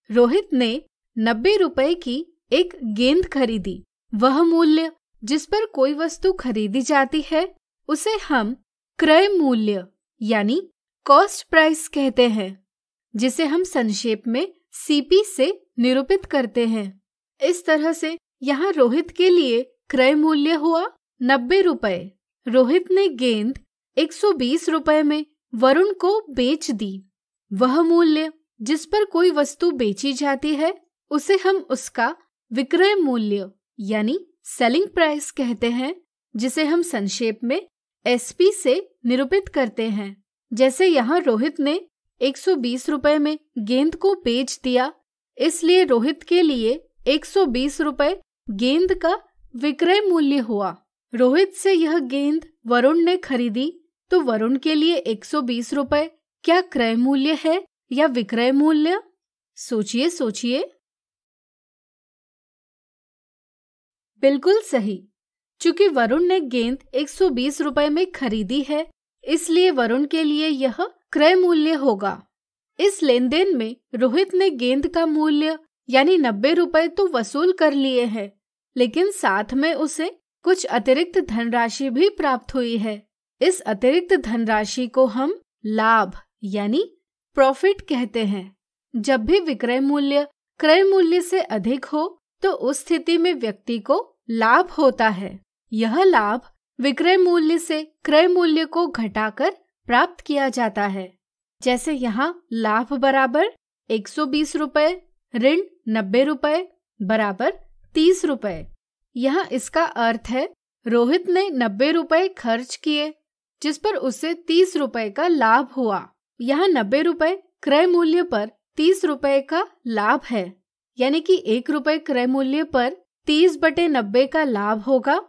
रोहित ने 90 रुपए की एक गेंद खरीदी। वह मूल्य जिस पर कोई वस्तु खरीदी जाती है उसे हम क्रय मूल्य यानी कॉस्ट प्राइस कहते हैं, जिसे हम संक्षेप में सीपी से निरूपित करते हैं। इस तरह से यहाँ रोहित के लिए क्रय मूल्य हुआ 90 रुपए। रोहित ने गेंद 120 रुपए में वरुण को बेच दी। वह मूल्य जिस पर कोई वस्तु बेची जाती है उसे हम उसका विक्रय मूल्य यानी सेलिंग प्राइस कहते हैं, जिसे हम संक्षेप में एसपी से निरूपित करते हैं। जैसे यहाँ रोहित ने 120 रुपए में गेंद को बेच दिया, इसलिए रोहित के लिए 120 रुपए गेंद का विक्रय मूल्य हुआ। रोहित से यह गेंद वरुण ने खरीदी तो वरुण के लिए 120 रुपए क्या क्रय मूल्य है या विक्रय मूल्य? सोचिए सोचिए। बिल्कुल सही। चूंकि वरुण ने गेंद 120 रुपए में खरीदी है, इसलिए वरुण के लिए यह क्रय मूल्य होगा। इस लेन देन में रोहित ने गेंद का मूल्य यानी 90 रुपए तो वसूल कर लिए हैं, लेकिन साथ में उसे कुछ अतिरिक्त धनराशि भी प्राप्त हुई है। इस अतिरिक्त धनराशि को हम लाभ यानी प्रॉफिट कहते हैं। जब भी विक्रय मूल्य क्रय मूल्य से अधिक हो तो उस स्थिति में व्यक्ति को लाभ होता है। यह लाभ विक्रय मूल्य से क्रय मूल्य को घटाकर प्राप्त किया जाता है। जैसे यहाँ लाभ बराबर 120 रुपए ऋण 90 रुपए बराबर 30 रुपए। यहाँ इसका अर्थ है रोहित ने 90 रुपए खर्च किए जिस पर उसे 30 रुपए का लाभ हुआ। यहाँ 90 रुपए क्रय मूल्य पर 30 रुपए का लाभ है, यानी कि 1 रुपए क्रय मूल्य पर 30/90 का लाभ होगा,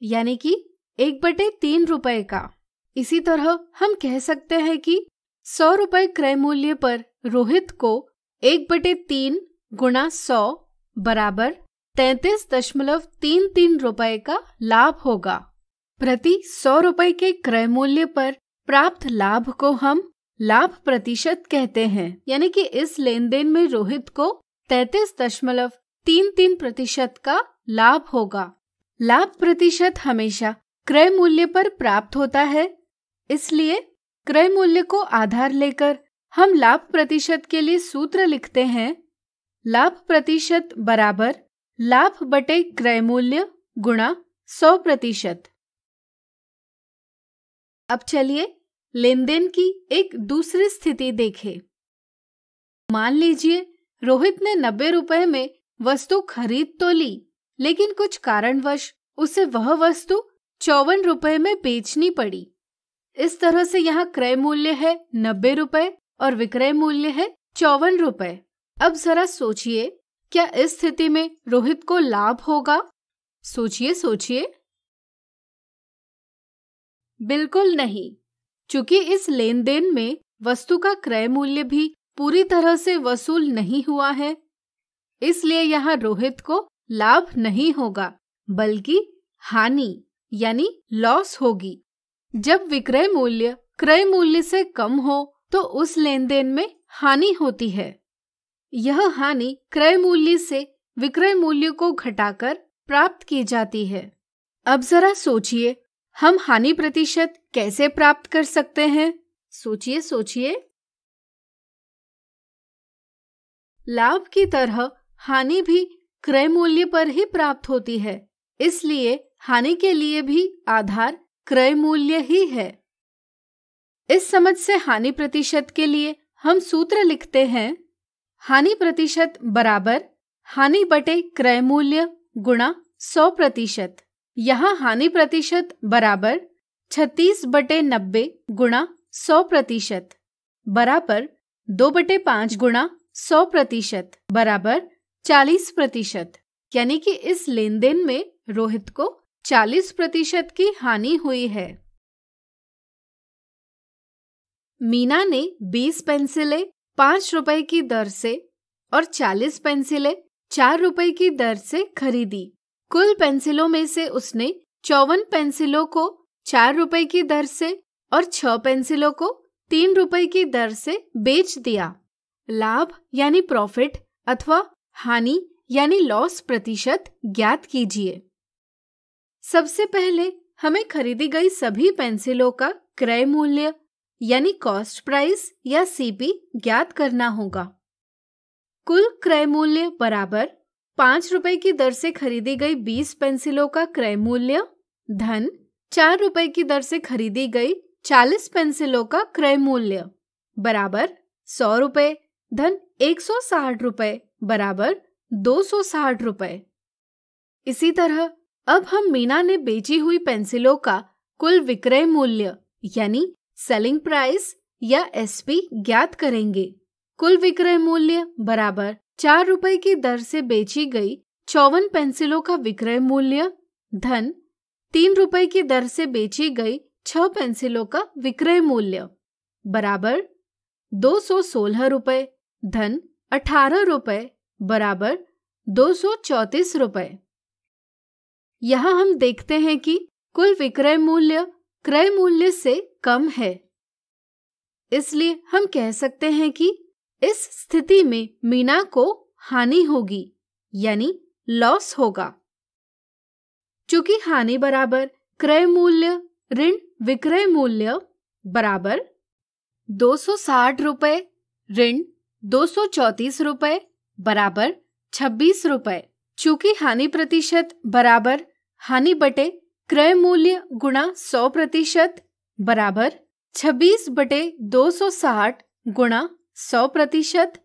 यानी कि 1/3 रुपए का। इसी तरह हम कह सकते हैं कि 100 रुपए क्रय मूल्य पर रोहित को 1/3 गुणा 100 बराबर 33.33 रुपए का लाभ होगा। प्रति 100 रुपए के क्रय मूल्य पर प्राप्त लाभ को हम लाभ प्रतिशत कहते हैं, यानी कि इस लेन देन में रोहित को 33.33% का लाभ होगा। लाभ प्रतिशत हमेशा क्रय मूल्य पर प्राप्त होता है, इसलिए क्रय मूल्य को आधार लेकर हम लाभ प्रतिशत के लिए सूत्र लिखते हैं। लाभ प्रतिशत बराबर लाभ बटे क्रय मूल्य गुणा 100%। अब चलिए लेन देन की एक दूसरी स्थिति देखें। मान लीजिए रोहित ने 90 रुपए में वस्तु खरीद तो ली, लेकिन कुछ कारणवश उसे वह वस्तु 54 रुपए में बेचनी पड़ी। इस तरह से यहाँ क्रय मूल्य है 90 रुपए और विक्रय मूल्य है 54 रुपए। अब जरा सोचिए, क्या इस स्थिति में रोहित को लाभ होगा? सोचिए सोचिए। बिल्कुल नहीं, चूंकि इस लेन देन में वस्तु का क्रय मूल्य भी पूरी तरह से वसूल नहीं हुआ है, इसलिए यहाँ रोहित को लाभ नहीं होगा बल्कि हानि यानी लॉस होगी। जब विक्रय मूल्य क्रय मूल्य से कम हो तो उस लेन देन में हानि होती है। यह हानि क्रय मूल्य से विक्रय मूल्य को घटाकर प्राप्त की जाती है। अब जरा सोचिए, हम हानि प्रतिशत कैसे प्राप्त कर सकते हैं? सोचिए सोचिए। लाभ की तरह हानि भी क्रय मूल्य पर ही प्राप्त होती है, इसलिए हानि के लिए भी आधार क्रय मूल्य ही है। इस समझ से हानि प्रतिशत के लिए हम सूत्र लिखते हैं। हानि प्रतिशत बराबर हानि बटे क्रय मूल्य गुणा 100%। यहाँ हानि प्रतिशत बराबर 36/90 गुणा 100% बराबर 2/5 गुणा 100% बराबर 40%। यानी कि इस लेन देन में रोहित को 40% की हानि हुई है। मीना ने 20 पेंसिलें 5 रुपए की दर से और 40 पेंसिलें 4 रुपए की दर से खरीदी। कुल पेंसिलों में से उसने 54 पेंसिलों को 4 रुपए की दर से और 6 पेंसिलों को 3 रुपए की दर से बेच दिया। लाभ यानी प्रॉफिट अथवा हानि यानी लॉस प्रतिशत ज्ञात कीजिए। सबसे पहले हमें खरीदी गई सभी पेंसिलों का क्रय मूल्य यानी कॉस्ट प्राइस या सीपी ज्ञात करना होगा। कुल क्रय मूल्य बराबर 5 रुपए की दर से खरीदी गई 20 पेंसिलों का क्रय मूल्य धन 4 रुपए की दर से खरीदी गई 40 पेंसिलों का क्रय मूल्य बराबर 100 रुपए धन 160 रुपए बराबर 260 रुपए। इसी तरह अब हम मीना ने बेची हुई पेंसिलों का कुल विक्रय मूल्य यानी सेलिंग प्राइस या एसपी ज्ञात करेंगे। कुल विक्रय मूल्य बराबर 4 रुपए की दर से बेची गई 54 पेंसिलों का विक्रय मूल्य धन 3 रुपए की दर से बेची गई 6 पेंसिलों का विक्रय मूल्य बराबर 216 रुपए धन 18 रुपए बराबर 234 रुपए। यहाँ हम देखते हैं कि कुल विक्रय मूल्य क्रय मूल्य से कम है, इसलिए हम कह सकते हैं कि इस स्थिति में मीना को हानि होगी यानी लॉस होगा। चूंकि हानि बराबर क्रय मूल्य ऋण विक्रय मूल्य बराबर 260 रुपए ऋण 234 रुपए बराबर 26 रुपए। चूंकि हानि प्रतिशत बराबर हानि बटे क्रय मूल्य गुणा 100% बराबर 26/260 गुणा 100%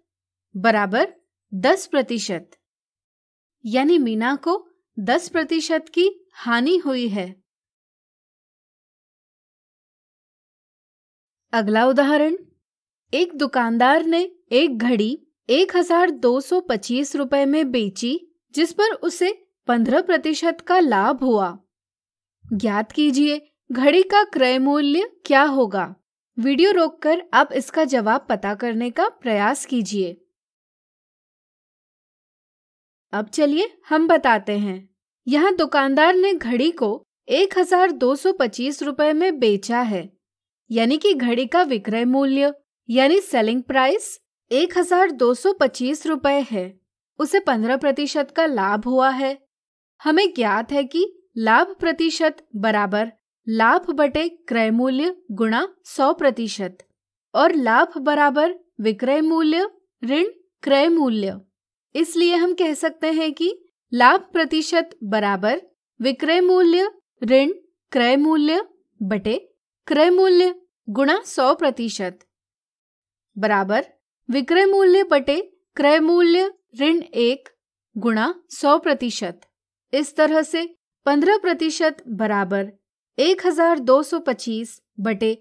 बराबर 10%। यानी मीना को 10% की हानि हुई है। अगला उदाहरण, एक दुकानदार ने एक घड़ी 1225 रुपए में बेची जिस पर उसे 15% का लाभ हुआ। ज्ञात कीजिए घड़ी का क्रय मूल्य क्या होगा। वीडियो रोककर आप इसका जवाब पता करने का प्रयास कीजिए। अब चलिए हम बताते हैं। यहाँ दुकानदार ने घड़ी को 1225 रुपए में बेचा है, यानी कि घड़ी का विक्रय मूल्य यानी सेलिंग प्राइस 1225 रुपए है। उसे 15% का लाभ हुआ है। हमें ज्ञात है कि लाभ प्रतिशत बराबर लाभ बटे क्रय मूल्य गुणा 100% और लाभ बराबर विक्रय मूल्य ऋण क्रय मूल्य। इसलिए हम कह सकते हैं कि लाभ प्रतिशत बराबर विक्रय मूल्य ऋण क्रय मूल्य बटे क्रय मूल्य गुणा 100% बराबर विक्रय मूल्य बटे क्रय मूल्य ऋण 1 गुणा 100%। इस तरह से 15% बराबर 1225 बटे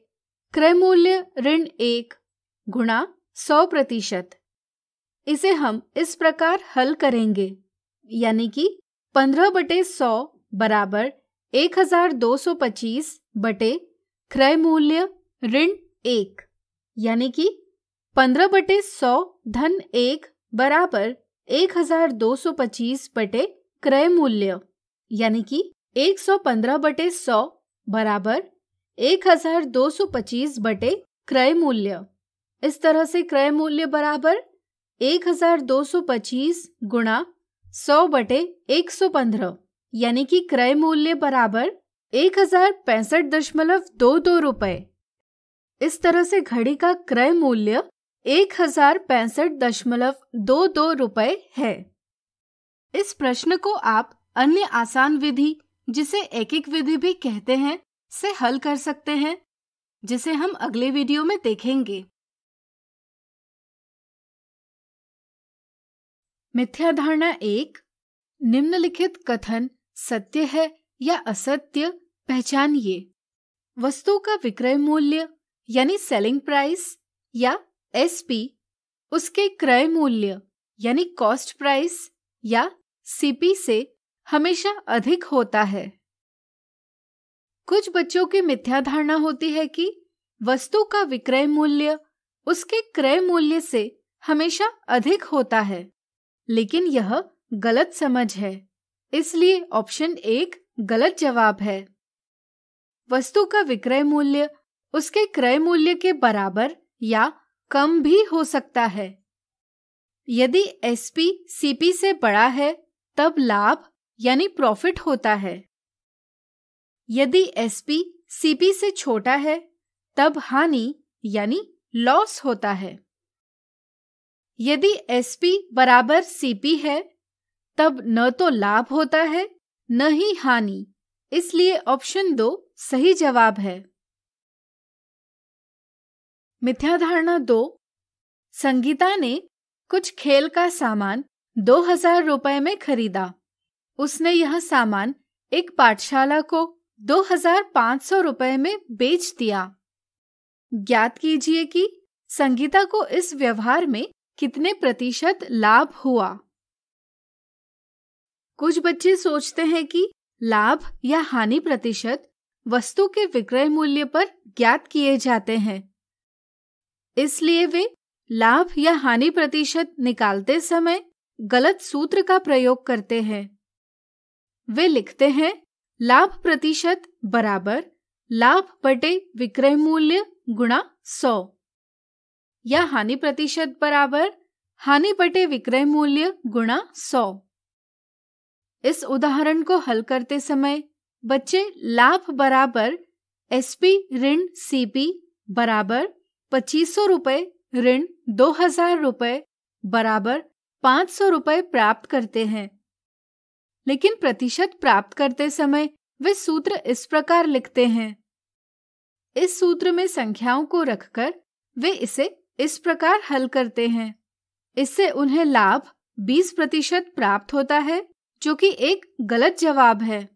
क्रय मूल्य ऋण 1 गुणा 100%। इसे हम इस प्रकार हल करेंगे, यानी कि 15/100 बराबर 1225 बटे क्रय मूल्य ऋण 1, यानी कि 15/100 धन 1 बराबर 1225 बटे क्रय मूल्य, यानी कि 115/100 बराबर 1225 बटे क्रय मूल्य। इस तरह से क्रय मूल्य बराबर 1225 गुणा 100 बटे 115, यानी कि क्रय मूल्य बराबर 1065.22 रुपए। इस तरह से घड़ी का क्रय मूल्य 1065.22 रुपए है। इस प्रश्न को आप अन्य आसान विधि, जिसे एकिक विधि भी कहते हैं, से हल कर सकते हैं, जिसे हम अगले वीडियो में देखेंगे। मिथ्या धारणा 1, निम्नलिखित कथन सत्य है या असत्य पहचानिए। वस्तु का विक्रय मूल्य यानी सेलिंग प्राइस या एसपी उसके क्रय मूल्य यानी कॉस्ट प्राइस या सीपी से हमेशा अधिक होता है। कुछ बच्चों की मिथ्या धारणा होती है कि वस्तु का विक्रय मूल्य उसके क्रय मूल्य से हमेशा अधिक होता है, लेकिन यह गलत समझ है। इसलिए ऑप्शन 1 गलत जवाब है। वस्तु का विक्रय मूल्य उसके क्रय मूल्य के बराबर या कम भी हो सकता है। यदि एसपी सीपी से बड़ा है तब लाभ यानी प्रॉफिट होता है। यदि एसपी सीपी से छोटा है तब हानि यानी लॉस होता है। यदि एसपी बराबर सीपी है तब न तो लाभ होता है न ही हानि, इसलिए ऑप्शन 2 सही जवाब है। मिथ्या धारणा 2। संगीता ने कुछ खेल का सामान 2000 रुपए में खरीदा। उसने यह सामान एक पाठशाला को 2500 रुपए में बेच दिया। ज्ञात कीजिए कि संगीता को इस व्यवहार में कितने प्रतिशत लाभ हुआ। कुछ बच्चे सोचते हैं कि लाभ या हानि प्रतिशत वस्तु के विक्रय मूल्य पर ज्ञात किए जाते हैं, इसलिए वे लाभ या हानि प्रतिशत निकालते समय गलत सूत्र का प्रयोग करते हैं। वे लिखते हैं लाभ प्रतिशत बराबर लाभ बटे विक्रय मूल्य गुणा 100 या हानि प्रतिशत बराबर हानि बटे विक्रय मूल्य गुणा 100। इस उदाहरण को हल करते समय बच्चे लाभ बराबर एसपी ऋण सीपी बराबर 2500 रुपए ऋण 2000 रुपए बराबर 500 रुपए प्राप्त करते हैं, लेकिन प्रतिशत प्राप्त करते समय वे सूत्र इस प्रकार लिखते हैं। इस सूत्र में संख्याओं को रखकर वे इसे इस प्रकार हल करते हैं। इससे उन्हें लाभ 20% प्राप्त होता है, जो कि एक गलत जवाब है।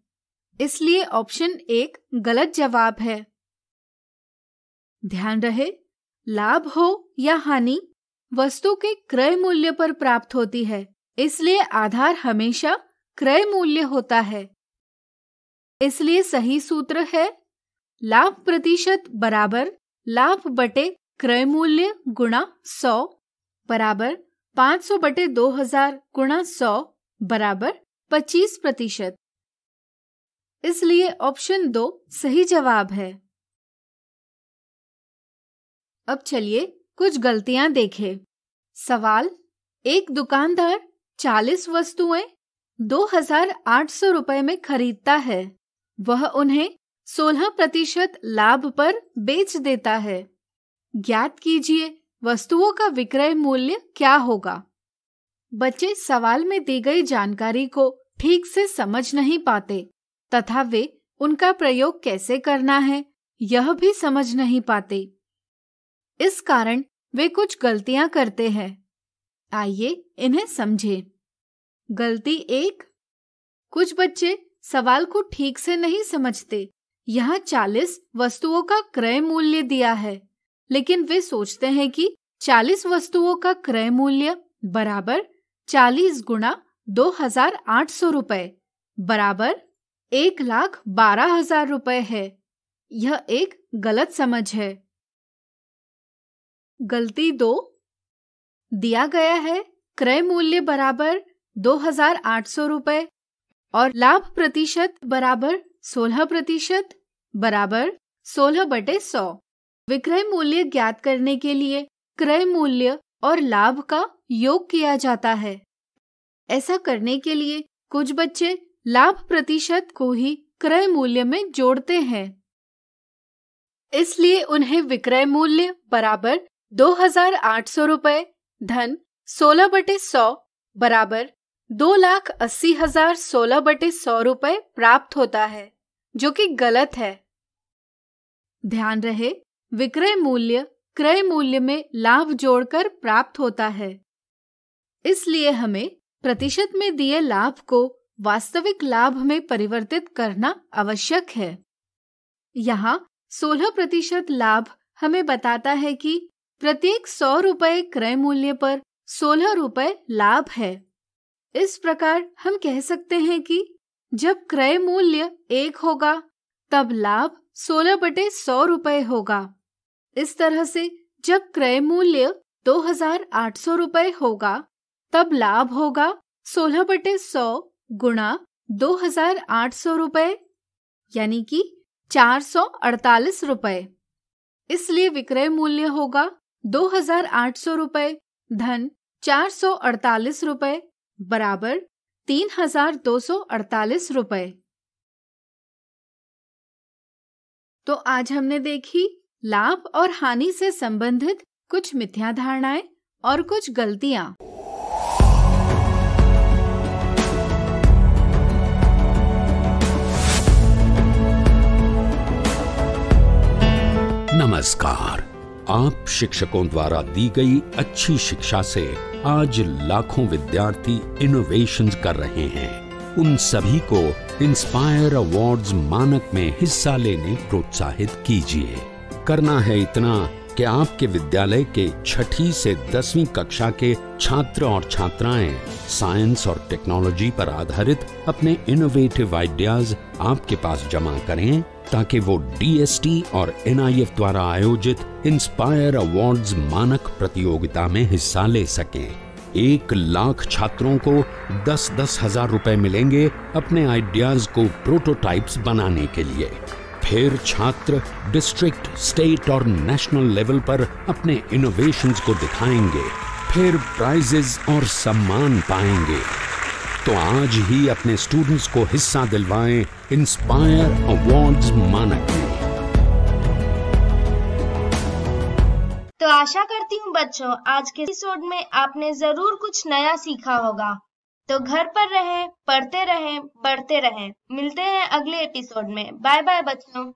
इसलिए ऑप्शन 1 गलत जवाब है। ध्यान रहे, लाभ हो या हानि वस्तु के क्रय मूल्य पर प्राप्त होती है, इसलिए आधार हमेशा क्रय मूल्य होता है। इसलिए सही सूत्र है लाभ प्रतिशत बराबर लाभ बटे क्रय मूल्य गुणा 100 बराबर 500 बटे 2000 गुणा 100 बराबर 25%। इसलिए ऑप्शन 2 सही जवाब है। अब चलिए कुछ गलतियां देखें। सवाल, एक दुकानदार 40 वस्तुएं 2800 रुपए में खरीदता है। वह उन्हें 16% लाभ पर बेच देता है। ज्ञात कीजिए वस्तुओं का विक्रय मूल्य क्या होगा। बच्चे सवाल में दी गई जानकारी को ठीक से समझ नहीं पाते तथा वे उनका प्रयोग कैसे करना है यह भी समझ नहीं पाते। इस कारण वे कुछ गलतियां करते हैं। आइए इन्हें समझें। गलती 1, कुछ बच्चे सवाल को ठीक से नहीं समझते। यहाँ 40 वस्तुओं का क्रय मूल्य दिया है, लेकिन वे सोचते हैं कि 40 वस्तुओं का क्रय मूल्य बराबर 40 गुणा 2800 रुपए बराबर 1,12,000 रुपए है। यह एक गलत समझ है। गलती 2, दिया गया है क्रय मूल्य बराबर 2800 रुपए और लाभ प्रतिशत बराबर 16% बराबर 16/100। विक्रय मूल्य ज्ञात करने के लिए क्रय मूल्य और लाभ का योग किया जाता है। ऐसा करने के लिए कुछ बच्चे लाभ प्रतिशत को ही क्रय मूल्य में जोड़ते हैं। इसलिए उन्हें विक्रय मूल्य बराबर 2800 रुपए धन 16/100 बराबर 2,80,000 16/100 रुपए प्राप्त होता है, जो कि गलत है। ध्यान रहे, विक्रय मूल्य क्रय मूल्य में लाभ जोड़कर प्राप्त होता है। इसलिए हमें प्रतिशत में दिए लाभ को वास्तविक लाभ में परिवर्तित करना आवश्यक है। यहाँ 16% लाभ हमें बताता है कि प्रत्येक 100 रुपए क्रय मूल्य पर 16 रुपए लाभ है। इस प्रकार हम कह सकते हैं कि जब क्रय मूल्य 1 होगा तब लाभ 16/100 रुपए होगा। इस तरह से जब क्रय मूल्य 2800 रुपए होगा तब लाभ होगा 16/100 गुणा 2800 रुपए, यानी कि 448 रुपए। इसलिए विक्रय मूल्य होगा 2800 रुपए धन 448 रुपए बराबर 3248 रुपए। तो आज हमने देखी लाभ और हानि से संबंधित कुछ मिथ्या धारणाएं और कुछ गलतियां। नमस्कार। आप शिक्षकों द्वारा दी गई अच्छी शिक्षा से आज लाखों विद्यार्थी इनोवेशंस कर रहे हैं। उन सभी को इंस्पायर अवार्ड्स मानक में हिस्सा लेने प्रोत्साहित कीजिए। करना है इतना कि आपके विद्यालय के 6ठी से 10वीं कक्षा के छात्र और छात्राएं साइंस और टेक्नोलॉजी पर आधारित अपने इनोवेटिव आइडियाज आपके पास जमा करें ताकि वो DST और NIF द्वारा आयोजित इंस्पायर अवार्ड्स मानक प्रतियोगिता में हिस्सा ले सकें। 1 लाख छात्रों को 10-10 हजार रुपए मिलेंगे अपने आइडियाज को प्रोटोटाइप्स बनाने के लिए। फिर छात्र डिस्ट्रिक्ट, स्टेट और नेशनल लेवल पर अपने इनोवेशंस को दिखाएंगे। फिर प्राइजेस और सम्मान पाएंगे। तो आज ही अपने स्टूडेंट्स को हिस्सा दिलवाएं इंस्पायर अवार्ड्स मानक में। तो आशा करती हूँ बच्चों आज के एपिसोड में आपने जरूर कुछ नया सीखा होगा। तो घर पर रहें, पढ़ते रहें, बढ़ते रहें। मिलते हैं अगले एपिसोड में। बाय बाय बच्चों।